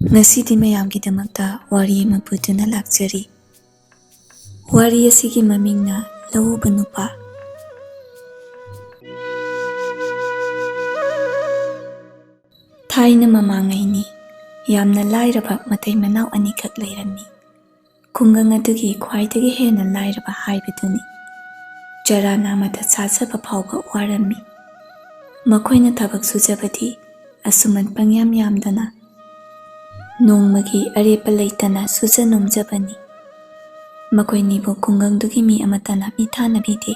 ꯉꯁꯤꯗꯤ ꯃꯌꯥꯝꯒꯤꯗꯃꯛꯇ ꯋꯥꯔꯤ ꯑꯃ ꯄꯨꯗꯨꯅ ꯂꯥꯛꯆꯔꯤ꯫ ꯋꯥꯔꯤ ꯑꯁꯤꯒꯤ ꯃꯃꯤꯡꯅ ꯂꯧꯎꯕ ꯅꯨꯄꯥ꯫ ꯊꯥꯏꯅ ꯃꯃꯥꯡꯉꯩꯅꯤ, ꯌꯥꯝꯅ ꯂꯥꯏꯔꯕ ꯃꯇꯩ ꯃꯅꯥꯎ ꯑꯅꯤꯈꯛ ꯂꯩꯔꯝꯃꯤ꯫ ꯈꯨꯡꯒꯪ ꯑꯗꯨꯒꯤ ꯈ꯭ꯋꯥꯏꯗꯒꯤ ꯍꯦꯟꯅ ꯂꯥꯏꯔꯕ ꯍꯥꯏꯕꯗꯨꯅꯤ꯫ ꯆꯔꯥ ꯅꯥꯝꯃꯗ ꯆꯥꯖꯕ ꯐꯥꯎꯕ ꯋꯥꯔꯝꯃꯤ꯫ ꯃꯈꯣꯏꯅ ꯊꯕꯛ ꯁꯨꯖꯕꯗꯤ ꯑꯁꯨꯃꯟ ꯄꯪꯌꯥꯝ ꯌꯥꯝꯗꯅ ꯅꯣꯡꯃꯒꯤ ꯑꯔꯦꯞꯄ ꯂꯩꯇꯅ ꯁꯨꯖ ꯅꯣꯝꯖꯕꯅꯤ꯫ ꯃꯈꯣꯏꯅꯤꯕꯨ ꯈꯨꯡꯒꯪꯗꯨꯒꯤ ꯃꯤ ꯑꯃꯠꯇꯅ ꯃꯤꯊꯥꯅꯕꯤꯗꯦ꯫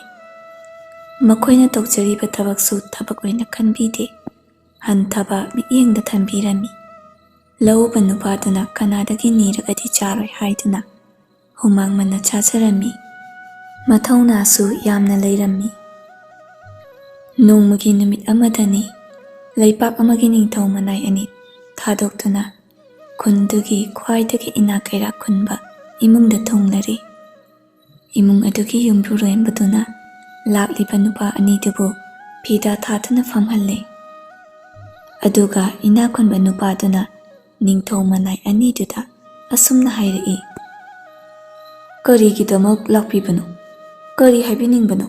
ꯃꯈꯣꯏꯅ ꯇꯧꯖꯔꯤꯕ ꯊꯕꯛꯁꯨ ꯊꯕꯛ ꯑꯣꯏꯅ ꯈꯟꯕꯤꯗꯦ, ꯍꯟꯊꯕ ꯃꯤꯠꯌꯦꯡꯗ ꯊꯝꯕꯤꯔꯝꯃꯤ꯫ ꯂꯧꯎꯕ ꯅꯨꯄꯥꯗꯨꯅ ꯀꯅꯥꯗꯒꯤ ꯅꯤꯔꯒꯗꯤ ꯆꯥꯔꯣꯏ ꯍꯥꯏꯗꯨꯅ ꯍꯨꯃꯥꯡ ꯃꯟꯅ ꯆꯥꯖꯔꯝꯃꯤ꯫ ꯃꯊꯧꯅꯥꯁꯨ ꯌꯥꯝꯅ ꯂꯩꯔꯝꯃꯤ꯫ ꯅꯣꯡꯃꯒꯤ ꯅꯨꯃꯤꯠ ꯑꯃꯗꯅꯤ, ꯂꯩꯄꯥꯛ ꯑꯃꯒꯤ ꯅꯤꯡꯊꯧ ꯃꯅꯥꯏ ꯑꯅꯤ ꯊꯥꯗꯣꯛꯇꯨꯅ ꯈꯨꯟꯗꯨꯒꯤ ꯈ꯭ꯋꯥꯏꯗꯒꯤ ꯏꯅꯥꯛ ꯀꯩꯔꯥꯛ ꯈꯨꯟꯕ ꯏꯃꯨꯡꯗ ꯊꯨꯡꯂꯔꯦ꯫ ꯏꯃꯨꯡ ꯑꯗꯨꯒꯤ ꯌꯨꯝꯕꯨꯔꯦꯝꯕꯗꯨꯅ ꯂꯥꯛꯂꯤꯕ ꯅꯨꯄꯥ ꯑꯅꯤꯗꯨꯕꯨ ꯐꯤꯗꯥ ꯊꯥꯗꯨꯅ ꯐꯝꯍꯜꯂꯦ꯫ ꯑꯗꯨꯒ ꯏꯅꯥꯛ ꯈꯨꯟꯕ ꯅꯨꯄꯥꯗꯨꯅ ꯅꯤꯡꯊꯧ ꯃꯅꯥꯏ ꯑꯅꯤꯗꯨꯗ ꯑꯁꯨꯝꯅ ꯍꯥꯏꯔꯛꯏ, "ꯀꯔꯤꯒꯤꯗꯃꯛ ꯂꯥꯛꯄꯤꯕꯅꯣ? ꯀꯔꯤ ꯍꯥꯏꯕꯤꯅꯤꯡꯕꯅꯣ?"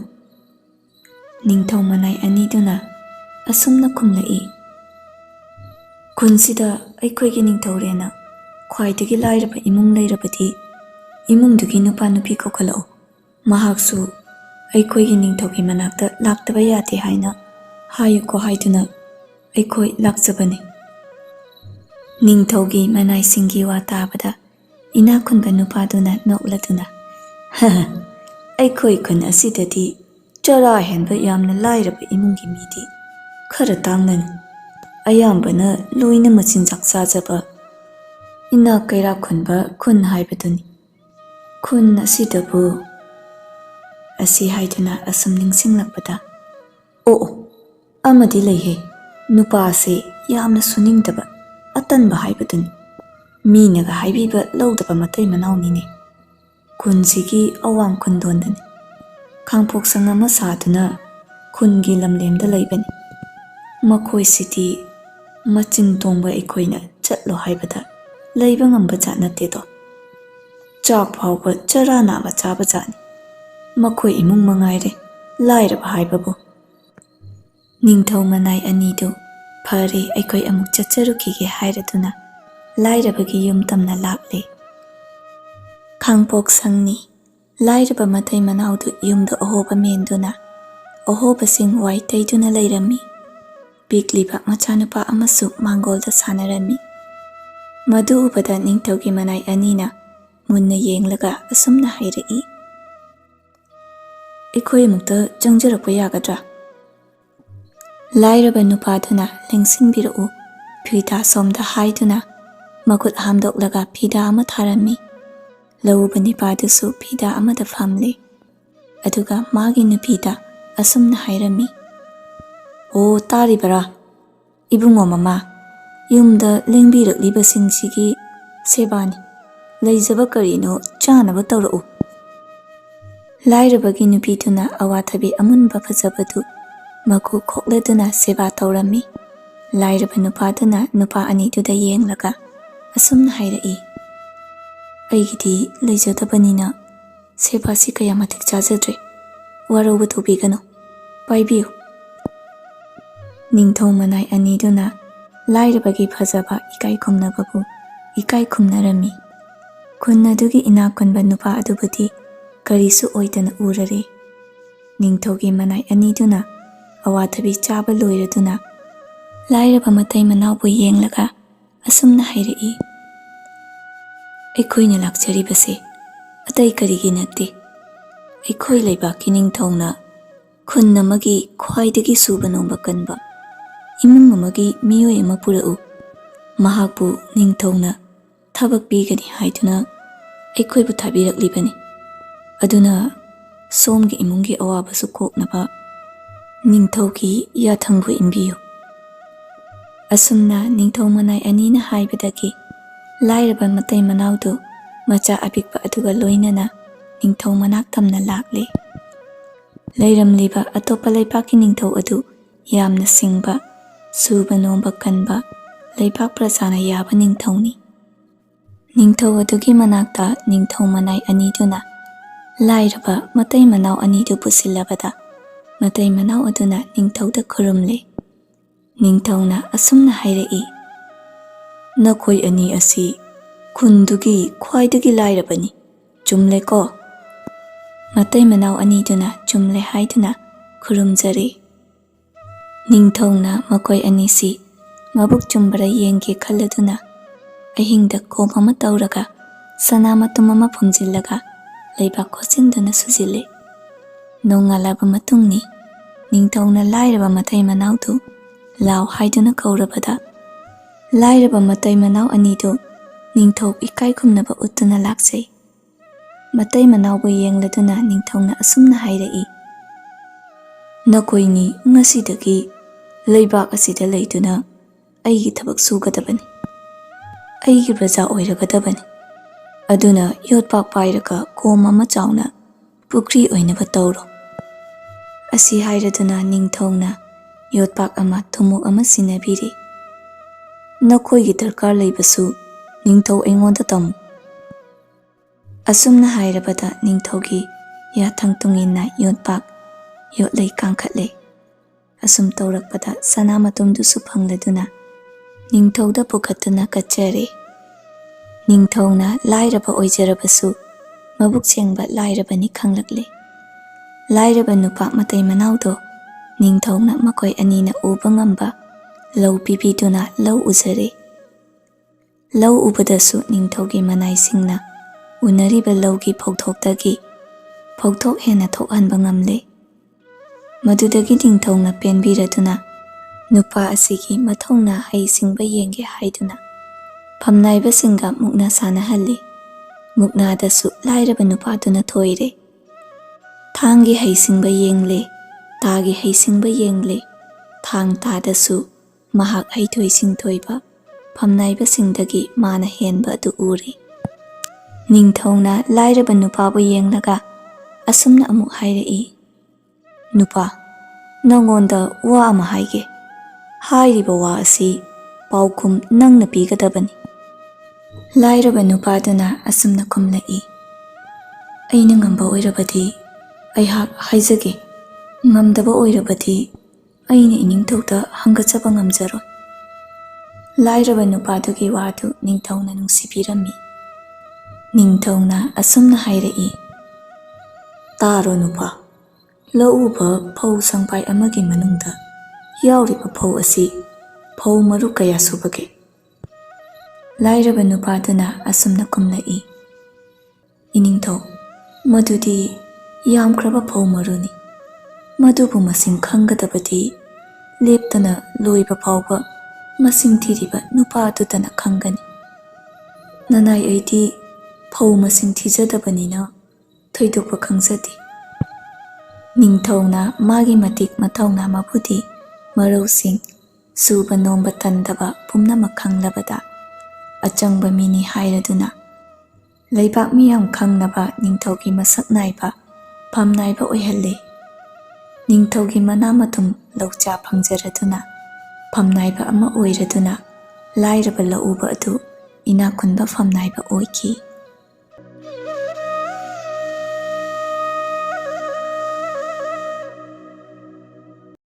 ꯅꯤꯡꯊꯧ ꯃꯅꯥꯏ ꯑꯅꯤꯗꯨꯅ ꯑꯁꯨꯝꯅ ꯈꯨꯝꯂꯛꯏ, "ꯈꯨꯟꯁꯤꯗ ꯑꯩꯈꯣꯏꯒꯤ ꯅꯤꯡꯊꯧꯔꯦꯅ ꯈ꯭ꯋꯥꯏꯗꯒꯤ ꯂꯥꯏꯔꯕ ꯏꯃꯨꯡ ꯂꯩꯔꯕꯗꯤ ꯏꯃꯨꯡꯗꯨꯒꯤ ꯅꯨꯄꯥ ꯅꯨꯄꯤ ꯀꯧꯈꯠꯂꯛꯎ꯫ ꯃꯍꯥꯛꯁꯨ ꯑꯩꯈꯣꯏꯒꯤ ꯅꯤꯡꯊꯧꯒꯤ ꯃꯅꯥꯛꯇ ꯂꯥꯛꯇꯕ ꯌꯥꯗꯦ ꯍꯥꯏꯅ ꯍꯥꯏꯌꯨꯀꯣ ꯍꯥꯏꯗꯨꯅ ꯑꯩꯈꯣꯏ ꯂꯥꯛꯆꯕꯅꯤ." ꯅꯤꯡꯊꯧꯒꯤ ꯃꯅꯥꯏꯁꯤꯡꯒꯤ ꯋꯥ ꯇꯥꯕꯗ ꯏꯅꯥꯛ ꯈꯨꯟꯕ ꯅꯨꯄꯥꯗꯨꯅ ꯅꯣꯛꯂꯗꯨꯅ, "ꯑꯩꯈꯣꯏ ꯈꯨꯟ ꯑꯁꯤꯗꯗꯤ ꯆꯔꯥ ꯍꯦꯟꯕ ꯌꯥꯝꯅ ꯂꯥꯏꯔꯕ ꯏꯃꯨꯡꯒꯤ ꯃꯤꯗꯤ ꯈꯔ ꯇꯥꯡꯅꯅꯤ꯫ ꯑꯌꯥꯝꯕꯅ ꯂꯣꯏꯅ ꯃꯆꯤꯟꯖꯥꯛ ꯆꯥꯖꯕ ꯏꯅꯥꯛ ꯀꯩꯔꯥꯛ ꯈꯨꯟꯕ ꯈꯨꯟ ꯍꯥꯏꯕꯗꯨꯅꯤ꯫ ꯈꯨꯟ ꯑꯁꯤꯗꯕꯨ..." ꯑꯁꯤ ꯍꯥꯏꯗꯨꯅ ꯑꯁꯨꯝ ꯅꯤꯡꯁꯤꯡꯂꯛꯄꯗ, "ꯑꯣ, ꯑꯃꯗꯤ ꯂꯩꯍꯦ, ꯅꯨꯄꯥꯁꯦ ꯌꯥꯝꯅ ꯁꯨꯅꯤꯡꯗꯕ, ꯑꯇꯟꯕ ꯍꯥꯏꯕꯗꯨꯅꯤ꯫ ꯃꯤꯅꯒ ꯍꯥꯏꯕꯤꯕ ꯂꯧꯗꯕ ꯃꯇꯩ ꯃꯅꯥꯎꯅꯤꯅꯦ꯫ ꯈꯨꯟꯁꯤꯒꯤ ꯑꯋꯥꯡ ꯈꯨꯟꯗꯣꯟꯗꯅꯤ, ꯈꯥꯡꯄꯣꯛꯁꯪ ꯑꯃ ꯁꯥꯗꯨꯅ ꯈꯨꯟꯒꯤ ꯂꯝꯂꯦꯝꯗ ꯂꯩꯕꯅꯤ꯫ ꯃꯈꯣꯏꯁꯤꯗꯤ ꯃꯆꯤꯟ ꯇꯣꯡꯕ ꯑꯩꯈꯣꯏꯅ ꯆꯠꯂꯣ ꯍꯥꯏꯕꯗ ꯂꯩꯕ ꯉꯝꯕ ꯖꯥꯠ ꯅꯠꯇꯦꯗꯣ꯫ ꯆꯥꯛ ꯐꯥꯎꯕ ꯆꯔꯥ ꯅꯥꯝꯃ ꯆꯥꯕ ꯖꯥꯠꯅꯤ꯫ ꯃꯈꯣꯏ ꯏꯃꯨꯡ ꯃꯉꯥꯏꯔꯦ ꯂꯥꯏꯔꯕ ꯍꯥꯏꯕꯕꯨ." ꯅꯤꯡꯊꯧ ꯃꯅꯥꯏ ꯑꯅꯤꯗꯨ "ꯐꯔꯦ, ꯑꯩꯈꯣꯏ ꯑꯃꯨꯛ ꯆꯠꯆꯔꯨꯈꯤꯒꯦ" ꯍꯥꯏꯔꯗꯨꯅ ꯂꯥꯏꯔꯕꯒꯤ ꯌꯨꯝ ꯇꯝꯅ ꯂꯥꯛꯂꯦ꯫ ꯈꯥꯡꯄꯣꯛꯁꯪꯅꯤ, ꯂꯥꯏꯔꯕ ꯃꯇꯩ ꯃꯅꯥꯎꯗꯨ ꯌꯨꯝꯗ ꯑꯍꯣꯕ ꯃꯦꯟꯗꯨꯅ ꯑꯍꯣꯕꯁꯤꯡ ꯋꯥꯏ ꯇꯩꯗꯨꯅ ꯂꯩꯔꯝꯃꯤ꯫ ꯄꯤꯛꯂꯤꯕ ꯃꯆꯥꯅꯨꯄꯥ ꯑꯃꯁꯨ ꯃꯥꯡꯒꯣꯜꯗ ꯁꯥꯟꯅꯔꯝꯃꯤ꯫ ꯃꯗꯨ ꯎꯕꯗ ꯅꯤꯡꯊꯧꯒꯤ ꯃꯅꯥꯏ ꯑꯅꯤꯅ ꯃꯨꯟꯅ ꯌꯦꯡꯂꯒ ꯑꯁꯨꯝꯅ ꯍꯥꯏꯔꯛꯏ, "ꯑꯩꯈꯣꯏ ꯑꯃꯨꯛꯇ ꯆꯪꯖꯔꯛꯄ ꯌꯥꯒꯗ꯭ꯔꯥ?" ꯂꯥꯏꯔꯕ ꯅꯨꯄꯥꯗꯨꯅ "ꯂꯦꯡꯁꯤꯟꯕꯤꯔꯛꯎ" ꯐꯤꯗꯥ ꯁꯣꯝꯗ ꯍꯥꯏꯗꯨꯅ ꯃꯈꯨꯠ ꯍꯥꯝꯗꯣꯛꯂꯒ ꯐꯤꯗꯥ ꯑꯃ ꯊꯥꯔꯝꯃꯤ꯫ ꯂꯧꯎꯕ ꯅꯨꯄꯥꯗꯨꯁꯨ ꯐꯤꯗꯥ ꯑꯃꯗ ꯐꯝꯂꯦ꯫ ꯑꯗꯨꯒ ꯃꯥꯒꯤ ꯅꯨꯄꯤꯗ ꯑꯁꯨꯝꯅ ꯍꯥꯏꯔꯝꯃꯤ, "ꯑꯣ, ꯇꯥꯔꯤꯕꯔꯥ? ꯏꯕꯨꯡꯉꯣ ꯃꯃꯥ, ꯌꯨꯝꯗ ꯂꯦꯡꯕꯤꯔꯛꯂꯤꯕꯁꯤꯡꯁꯤꯒꯤ ꯁꯦꯕꯥꯅꯤ꯫ ꯂꯩꯖꯕ ꯀꯔꯤꯅꯣ ꯆꯥꯅꯕ ꯇꯧꯔꯛꯎ." ꯂꯥꯏꯔꯕꯒꯤ ꯅꯨꯄꯤꯗꯨꯅ ꯑꯋꯥꯊꯕꯤ ꯑꯃꯨꯟꯕ ꯐꯖꯕꯗꯨ ꯃꯀꯨ ꯈꯣꯛꯂꯗꯨꯅ ꯁꯦꯕꯥ ꯇꯧꯔꯝꯃꯤ꯫ ꯂꯥꯏꯔꯕ ꯅꯨꯄꯥꯗꯨꯅ ꯅꯨꯄꯥ ꯑꯅꯤꯗꯨꯗ ꯌꯦꯡꯂꯒ ꯑꯁꯨꯝꯅ ꯍꯥꯏꯔꯛꯏ, "ꯑꯩꯒꯤꯗꯤ ꯂꯩꯖꯗꯕꯅꯤꯅ ꯁꯦꯕꯥꯁꯤ ꯀꯌꯥ ꯃꯇꯤꯛ ꯆꯥꯖꯗ꯭ꯔꯦ꯫ ꯋꯥꯔꯧꯕ ꯇꯧꯕꯤꯒꯅꯨ, ꯄꯥꯏꯕꯤꯌꯨ." ꯅꯤꯡꯊꯧ ꯃꯅꯥꯏ ꯑꯅꯤꯗꯨꯅ ꯂꯥꯏꯔꯕꯒꯤ ꯐꯖꯕ ꯏꯀꯥꯏ ꯈꯨꯝꯅꯕꯕꯨ ꯏꯀꯥꯏ ꯈꯨꯝꯅꯔꯝꯃꯤ꯫ ꯈꯨꯟ ꯑꯗꯨꯒꯤ ꯏꯅꯥꯛ ꯈꯨꯟꯕ ꯅꯨꯄꯥ ꯑꯗꯨꯕꯨꯗꯤ ꯀꯔꯤꯁꯨ ꯑꯣꯏꯗꯅ ꯎꯔꯔꯦ꯫ ꯅꯤꯡꯊꯧꯒꯤ ꯃꯅꯥꯏ ꯑꯅꯤꯗꯨꯅ ꯑꯋꯥꯊꯕꯤ ꯆꯥꯕ ꯂꯣꯏꯔꯗꯨꯅ ꯂꯥꯏꯔꯕ ꯃꯇꯩ ꯃꯅꯥꯎꯕꯨ ꯌꯦꯡꯂꯒ ꯑꯁꯨꯝꯅ ꯍꯥꯏꯔꯛꯏ, "ꯑꯩꯈꯣꯏꯅ ꯂꯥꯛꯆꯔꯤꯕꯁꯦ ꯑꯇꯩ ꯀꯔꯤꯒꯤ ꯅꯠꯇꯦ꯫ ꯑꯩꯈꯣꯏ ꯂꯩꯕꯥꯛꯀꯤ ꯅꯤꯡꯊꯧꯅ ꯈꯨꯟ ꯑꯃꯒꯤ ꯈ꯭ꯋꯥꯏꯗꯒꯤ ꯁꯨꯕ ꯅꯣꯝꯕ ꯀꯟꯕ ꯏꯃꯨꯡ ꯑꯃꯒꯤ ꯃꯤꯑꯣꯏ ꯑꯃ ꯄꯨꯔꯛꯎ, ꯃꯍꯥꯛꯄꯨ ꯅꯤꯡꯊꯧꯅ ꯊꯕꯛ ꯄꯤꯒꯅꯤ ꯍꯥꯏꯗꯨꯅ ꯑꯩꯈꯣꯏꯕꯨ ꯊꯥꯕꯤꯔꯛꯂꯤꯕꯅꯤ꯫ ꯑꯗꯨꯅ ꯁꯣꯝꯒꯤ ꯏꯃꯨꯡꯒꯤ ꯑꯋꯥꯕꯁꯨ ꯀꯣꯛꯅꯕ ꯅꯤꯡꯊꯧꯒꯤ ꯌꯥꯊꯪꯕꯨ ꯏꯟꯕꯤꯌꯨ." ꯑꯁꯨꯝꯅ ꯅꯤꯡꯊꯧ ꯃꯅꯥꯏ ꯑꯅꯤꯅ ꯍꯥꯏꯕꯗꯒꯤ ꯂꯥꯏꯔꯕ ꯃꯇꯩ ꯃꯅꯥꯎꯗꯨ ꯃꯆꯥ ꯑꯄꯤꯛꯄ ꯑꯗꯨꯒ ꯂꯣꯏꯅꯅ ꯅꯤꯡꯊꯧ ꯃꯅꯥꯛ ꯇꯝꯅ ꯂꯥꯛꯂꯦ꯫ ꯂꯩꯔꯝꯂꯤꯕ ꯑꯇꯣꯞꯄ ꯂꯩꯄꯥꯛꯀꯤ ꯅꯤꯡꯊꯧ ꯑꯗꯨ ꯌꯥꯝꯅ ꯁꯤꯡꯕ, ꯁꯨꯕ ꯅꯣꯝꯕ ꯀꯟꯕ, ꯂꯩꯕꯥꯛ ꯄ꯭ꯔꯖꯥꯅ ꯌꯥꯕ ꯅꯤꯡꯊꯧꯅꯤ꯫ ꯅꯤꯡꯊꯧ ꯑꯗꯨꯒꯤ ꯃꯅꯥꯛꯇ ꯅꯤꯡꯊꯧ ꯃꯅꯥꯏ ꯑꯅꯤꯗꯨꯅ ꯂꯥꯏꯔꯕ ꯃꯇꯩ ꯃꯅꯥꯎ ꯑꯅꯤꯗꯨ ꯄꯨꯁꯤꯜꯂꯕꯗ ꯃꯇꯩ ꯃꯅꯥꯎ ꯑꯗꯨꯅ ꯅꯤꯡꯊꯧꯗ ꯈꯨꯔꯨꯝꯂꯦ꯫ ꯅꯤꯡꯊꯧꯅ ꯑꯁꯨꯝꯅ ꯍꯥꯏꯔꯛꯏ, "ꯅꯈꯣꯏ ꯑꯅꯤ ꯑꯁꯤ ꯈꯨꯟꯗꯨꯒꯤ ꯈ꯭ꯋꯥꯏꯗꯒꯤ ꯂꯥꯏꯔꯕꯅꯤ, ꯆꯨꯝꯂꯦꯀꯣ?" ꯃꯇꯩ ꯃꯅꯥꯎ ꯑꯅꯤꯗꯨꯅ ꯆꯨꯝꯂꯦ ꯍꯥꯏꯗꯨꯅ ꯈꯨꯔꯨꯝꯖꯔꯦ꯫ ꯅꯤꯡꯊꯧꯅ ꯃꯈꯣꯏ ꯑꯅꯤꯁꯤ ꯃꯕꯨꯛ ꯆꯨꯝꯕꯔ ꯌꯦꯡꯒꯦ ꯈꯜꯂꯗꯨꯅ ꯑꯍꯤꯡꯗ ꯀꯣꯝ ꯑꯃ ꯇꯧꯔꯒ ꯁꯅꯥ ꯃꯇꯨꯝ ꯑꯃ ꯐꯨꯝꯖꯤꯜꯂꯒ ꯂꯩꯕꯥꯛ ꯈꯣꯠꯆꯤꯟꯗꯨꯅ ꯁꯨꯖꯤꯜꯂꯦ꯫ ꯅꯣꯡꯉꯥꯜꯂꯕ ꯃꯇꯨꯡꯅꯤ ꯅꯤꯡꯊꯧꯅ ꯂꯥꯏꯔꯕ ꯃꯇꯩ ꯃꯅꯥꯎꯗꯨ ꯂꯥꯎ ꯍꯥꯏꯗꯨꯅ ꯀꯧꯔꯕꯗ ꯂꯥꯏꯔꯕ ꯃꯇꯩ ꯃꯅꯥꯎ ꯑꯅꯤꯗꯨ ꯅꯤꯡꯊꯧ ꯏꯀꯥꯏ ꯈꯨꯝꯅꯕ ꯎꯠꯇꯨꯅ ꯂꯥꯛꯆꯩ꯫ ꯃꯇꯩ ꯃꯅꯥꯎꯕꯨ ꯌꯦꯡꯂꯗꯨꯅ ꯅꯤꯡꯊꯧꯅ ꯑꯁꯨꯝꯅ ꯍꯥꯏꯔꯛꯏ, "ꯅꯈꯣꯏꯅꯤ ꯉꯁꯤꯗꯒꯤ ꯂꯩꯕꯥꯛ ꯑꯁꯤꯗ ꯂꯩꯗꯨꯅ ꯑꯩꯒꯤ ꯊꯕꯛ ꯁꯨꯒꯗꯕꯅꯤ, ꯑꯩꯒꯤ ꯄ꯭ꯔꯖꯥ ꯑꯣꯏꯔꯒꯗꯕꯅꯤ꯫ ꯑꯗꯨꯅ ꯌꯣꯠꯄꯥꯛ ꯄꯥꯏꯔꯒ ꯀꯣꯝ ꯑꯃ ꯆꯥꯎꯅ ꯄꯨꯈ꯭ꯔꯤ ꯑꯣꯏꯅꯕ ꯇꯧꯔꯣ." ꯑꯁꯤ ꯍꯥꯏꯔꯗꯨꯅ ꯅꯤꯡꯊꯧꯅ ꯌꯣꯠꯄꯥꯛ ꯑꯃ ꯊꯨꯝꯃꯣꯛ ꯑꯃ ꯁꯤꯟꯅꯕꯤꯔꯦ꯫ "ꯅꯈꯣꯏꯒꯤ ꯗꯔꯀꯥꯔ ꯂꯩꯕꯁꯨ ꯅꯤꯡꯊꯧ ꯑꯩꯉꯣꯟꯗ ꯇꯝꯃꯨ." ꯑꯁꯨꯝꯅ ꯍꯥꯏꯔꯕꯗ ꯅꯤꯡꯊꯧꯒꯤ ꯌꯥꯊꯪ ꯇꯨꯡꯏꯟꯅ ꯌꯣꯠꯄꯥꯛ ꯌꯣꯠꯂꯩ ꯀꯥꯡꯈꯠꯂꯦ꯫ ꯑꯁꯨꯝ ꯇꯧꯔꯛꯄꯗ ꯁꯅꯥ ꯃꯇꯨꯝꯗꯨꯁꯨ ꯐꯪꯂꯗꯨꯅ ꯅꯤꯡꯊꯧꯗ ꯄꯨꯈꯠꯇꯨꯅ ꯀꯠꯆꯔꯦ꯫ ꯅꯤꯡꯊꯧꯅ ꯂꯥꯏꯔꯕ ꯑꯣꯏꯖꯔꯕꯁꯨ ꯃꯕꯨꯛ ꯁꯦꯡꯕ ꯂꯥꯏꯔꯕꯅꯤ ꯈꯪꯂꯛꯂꯦ꯫ ꯂꯥꯏꯔꯕ ꯅꯨꯄꯥ ꯃꯇꯩ ꯃꯅꯥꯎꯗꯣ ꯅꯤꯡꯊꯧꯅ ꯃꯈꯣꯏ ꯑꯅꯤꯅ ꯎꯕ ꯉꯝꯕ ꯂꯧ ꯄꯤꯕꯤꯗꯨꯅ ꯂꯧ ꯎꯖꯔꯦ꯫ ꯂꯧ ꯎꯕꯗꯁꯨ ꯅꯤꯡꯊꯧꯒꯤ ꯃꯅꯥꯏꯁꯤꯡꯅ ꯎꯅꯔꯤꯕ ꯂꯧꯒꯤ ꯐꯧꯊꯣꯛꯇꯒꯤ ꯐꯧꯊꯣꯛ ꯍꯦꯟꯅ ꯊꯣꯛꯍꯟꯕ ꯉꯝꯂꯦ꯫ ꯃꯗꯨꯗꯒꯤ ꯅꯤꯡꯊꯧꯅ ꯄꯦꯟꯕꯤꯔꯗꯨꯅ ꯅꯨꯄꯥ ꯑꯁꯤꯒꯤ ꯃꯊꯧꯅꯥ ꯍꯩꯁꯤꯡꯕ ꯌꯦꯡꯒꯦ ꯍꯥꯏꯗꯨꯅ ꯐꯝꯅꯥꯏꯕꯁꯤꯡꯒ ꯃꯨꯛꯅꯥ ꯁꯥꯟꯅꯍꯜꯂꯤ꯫ ꯃꯨꯛꯅꯥꯗꯁꯨ ꯂꯥꯏꯔꯕ ꯅꯨꯄꯥꯗꯨꯅ ꯊꯣꯏꯔꯦ꯫ ꯊꯥꯡꯒꯤ ꯍꯩꯁꯤꯡꯕ ꯌꯦꯡꯂꯦ, ꯇꯥꯒꯤ ꯍꯩꯁꯤꯡꯕ ꯌꯦꯡꯂꯦ, ꯊꯥꯡ ꯇꯥꯗꯁꯨ ꯃꯍꯥꯛ ꯍꯩꯊꯣꯏ ꯁꯤꯡꯊꯣꯏꯕ ꯐꯝꯅꯥꯏꯕꯁꯤꯡꯗꯒꯤ ꯃꯥꯅ ꯍꯦꯟꯕ ꯑꯗꯨ ꯎꯔꯦ꯫ ꯅꯤꯡꯊꯧꯅ ꯂꯥꯏꯔꯕ ꯅꯨꯄꯥꯕꯨ ꯌꯦꯡꯂꯒ ꯑꯁꯨꯝꯅ ꯑꯃꯨꯛ ꯍꯥꯏꯔꯛꯏ, "ꯅꯨꯄꯥ, ꯅꯉꯣꯟꯗ ꯋꯥ ꯑꯃ ꯍꯥꯏꯒꯦ꯫ ꯍꯥꯏꯔꯤꯕ ꯋꯥ ꯑꯁꯤ ꯄꯥꯎꯈꯨꯝ ꯅꯪꯅ ꯄꯤꯒꯗꯕꯅꯤ." ꯂꯥꯏꯔꯕ ꯅꯨꯄꯥꯗꯨꯅ ꯑꯁꯨꯝꯅ ꯈꯨꯝꯂꯛꯏ, "ꯑꯩꯅ ꯉꯝꯕ ꯑꯣꯏꯔꯕꯗꯤ ꯑꯩꯍꯥꯛ ꯍꯥꯏꯖꯒꯦ, ꯉꯝꯗꯕ ꯑꯣꯏꯔꯕꯗꯤ ꯑꯩꯅ ꯏꯅꯤꯡꯊꯧꯗ ꯍꯪꯒꯠꯆꯕ ꯉꯝꯖꯔꯣꯏ." ꯂꯥꯏꯔꯕ ꯅꯨꯄꯥꯗꯨꯒꯤ ꯋꯥꯗꯨ ꯅꯤꯡꯊꯧꯅ ꯅꯨꯡꯁꯤꯕꯤꯔꯝꯃꯤ꯫ ꯅꯤꯡꯊꯧꯅ ꯑꯁꯨꯝꯅ ꯍꯥꯏꯔꯛꯏ, "ꯇꯥꯔꯣ ꯅꯨꯄꯥ, ꯂꯧꯎꯕ ꯐꯧ ꯁꯪꯄꯥꯏ ꯑꯃꯒꯤ ꯃꯅꯨꯡꯗ ꯌꯥꯎꯔꯤꯕ ꯐꯧ ꯑꯁꯤ ꯐꯧ ꯃꯔꯨ ꯀꯌꯥ ꯁꯨꯕꯒꯦ?" ꯂꯥꯏꯔꯕ ꯅꯨꯄꯥꯗꯨꯅ ꯑꯁꯨꯝꯅ ꯈꯨꯝꯂꯛꯏ, "ꯏꯅꯤꯡꯊꯧ, ꯃꯗꯨꯗꯤ ꯌꯥꯝꯈ꯭ꯔꯕ ꯐꯧ ꯃꯔꯨꯅꯤ꯫ ꯃꯗꯨꯕꯨ ꯃꯁꯤꯡ ꯈꯪꯒꯗꯕꯗꯤ ꯂꯦꯞꯇꯅ ꯂꯣꯏꯕ ꯐꯥꯎꯕ ꯃꯁꯤꯡ ꯊꯤꯔꯤꯕ ꯅꯨꯄꯥ ꯑꯗꯨꯗꯅ ꯈꯪꯒꯅꯤ꯫ ꯅꯅꯥꯏ ꯑꯩꯗꯤ ꯐꯧ ꯃꯁꯤꯡ ꯊꯤꯖꯗꯕꯅꯤꯅ ꯊꯣꯏꯗꯣꯛꯄ ꯈꯪꯖꯗꯦ." ꯅꯤꯡꯊꯧꯅ ꯃꯥꯒꯤ ꯃꯇꯤꯛ ꯃꯊꯧꯅꯥ ꯃꯕꯨꯗꯤ ꯃꯔꯧꯁꯤꯡ ꯁꯨꯕ ꯅꯣꯝꯕ ꯇꯟꯗꯕ ꯄꯨꯝꯅꯃꯛ ꯈꯪꯂꯕꯗ ꯑꯆꯪꯕ ꯃꯤꯅꯤ ꯍꯥꯏꯔꯗꯨꯅ ꯂꯩꯕꯥꯛ ꯃꯤꯌꯥꯝ ꯈꯪꯅꯕ ꯅꯤꯡꯊꯧꯒꯤ ꯃꯁꯛ ꯅꯥꯏꯕ ꯐꯝꯅꯥꯏꯕ ꯑꯣꯏꯍꯜꯂꯦ꯫ ꯅꯤꯡꯊꯧꯒꯤ ꯃꯅꯥ ꯃꯊꯨꯝ ꯂꯧꯆꯥ ꯐꯪꯖꯔꯗꯨꯅ ꯐꯝꯅꯥꯏꯕ ꯑꯃ ꯑꯣꯏꯔꯗꯨꯅ ꯂꯥꯏꯔꯕ ꯂꯧꯎꯕ ꯑꯗꯨ ꯏꯅꯥꯛ ꯈꯨꯟꯕ ꯐꯝꯅꯥꯏꯕ ꯑꯣꯏꯈꯤ꯫